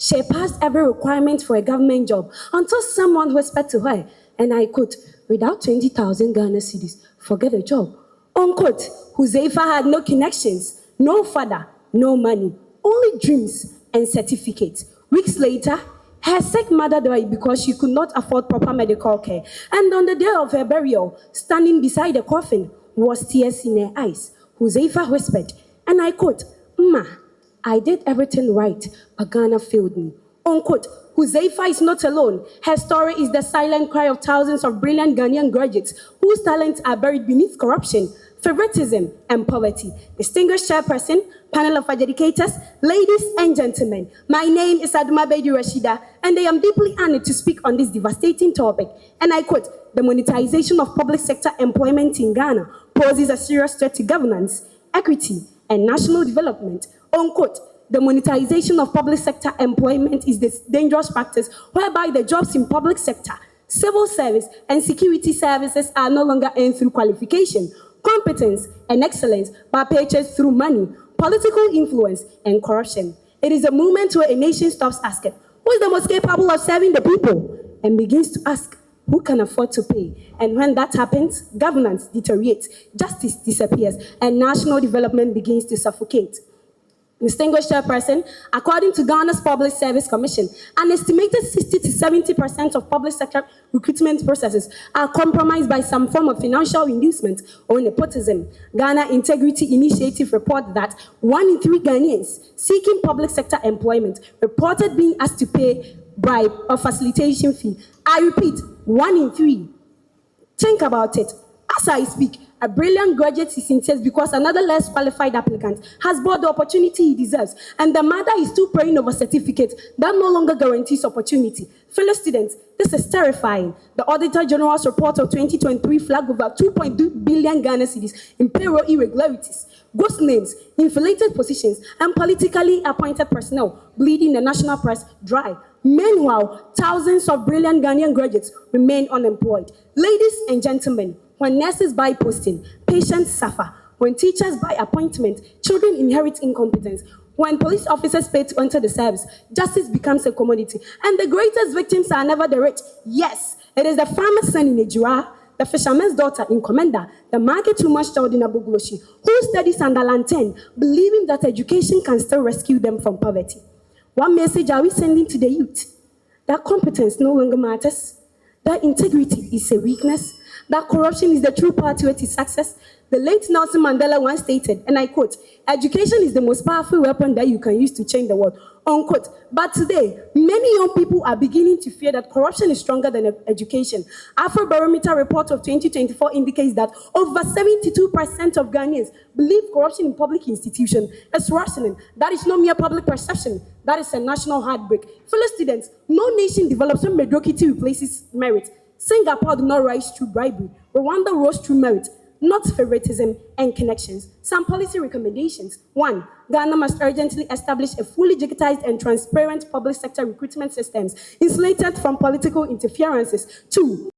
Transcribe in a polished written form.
She passed every requirement for a government job until someone whispered to her, and I quote, without 20,000 Ghana cedis, forget a job. Unquote, Huzaifa had no connections, no father, no money, only dreams and certificates. Weeks later, her sick mother died because she could not afford proper medical care. And on the day of her burial, standing beside the coffin, was tears in her eyes. Huzaifa whispered, and I quote, Ma, I did everything right, but Ghana failed me. Unquote. Huzaifa is not alone. Her story is the silent cry of thousands of brilliant Ghanaian graduates whose talents are buried beneath corruption, favoritism, and poverty. Distinguished chairperson, panel of adjudicators, ladies and gentlemen, my name is Aduma Bedi Rashida, and I am deeply honored to speak on this devastating topic. And I quote, the monetization of public sector employment in Ghana poses a serious threat to governance, equity, and national development. Unquote. The monetization of public sector employment is this dangerous practice whereby the jobs in public sector, civil service, and security services are no longer earned through qualification, competence, and excellence, but purchased through money, political influence, and corruption. It is a moment where a nation stops asking, who is the most capable of serving the people? And begins to ask, who can afford to pay? And when that happens, governance deteriorates, justice disappears, and national development begins to suffocate. Distinguished chairperson, according to Ghana's Public Service Commission, an estimated 60 to 70% of public sector recruitment processes are compromised by some form of financial inducement or nepotism. Ghana Integrity Initiative reported that 1 in 3 Ghanaians seeking public sector employment reported being asked to pay bribe or facilitation fee. I repeat, 1 in 3. Think about it. As I speak, a brilliant graduate is in tears because another less qualified applicant has bought the opportunity he deserves, and the mother is still praying over certificates that no longer guarantees opportunity. Fellow students, this is terrifying. The Auditor General's report of 2023 flagged over 2.2 billion Ghana cedis in payroll irregularities, ghost names, inflated positions, and politically appointed personnel bleeding the national press dry. Meanwhile, thousands of brilliant Ghanaian graduates remain unemployed. Ladies and gentlemen, when nurses buy posting, patients suffer. When teachers buy appointment, children inherit incompetence. When police officers pay to enter the service, justice becomes a commodity. And the greatest victims are never the rich. Yes, it is the farmer's son in Ejura, the fisherman's daughter in Komenda, the market woman's child in Abugloshi, who studies under Lantern, believing that education can still rescue them from poverty. What message are we sending to the youth? That competence no longer matters. That integrity is a weakness. That corruption is the true pathway to success. The late Nelson Mandela once stated, and I quote, education is the most powerful weapon that you can use to change the world, unquote. But today, many young people are beginning to fear that corruption is stronger than education. Afrobarometer report of 2024 indicates that over 72% of Ghanaians believe corruption in public institutions is worsening. That is not mere public perception. That is a national heartbreak. Fellow students, no nation develops when mediocrity replaces merit. Singapore did not rise through bribery. Rwanda rose through merit, not favoritism and connections. Some policy recommendations. 1. Ghana must urgently establish a fully digitized and transparent public sector recruitment systems insulated from political interferences. 2.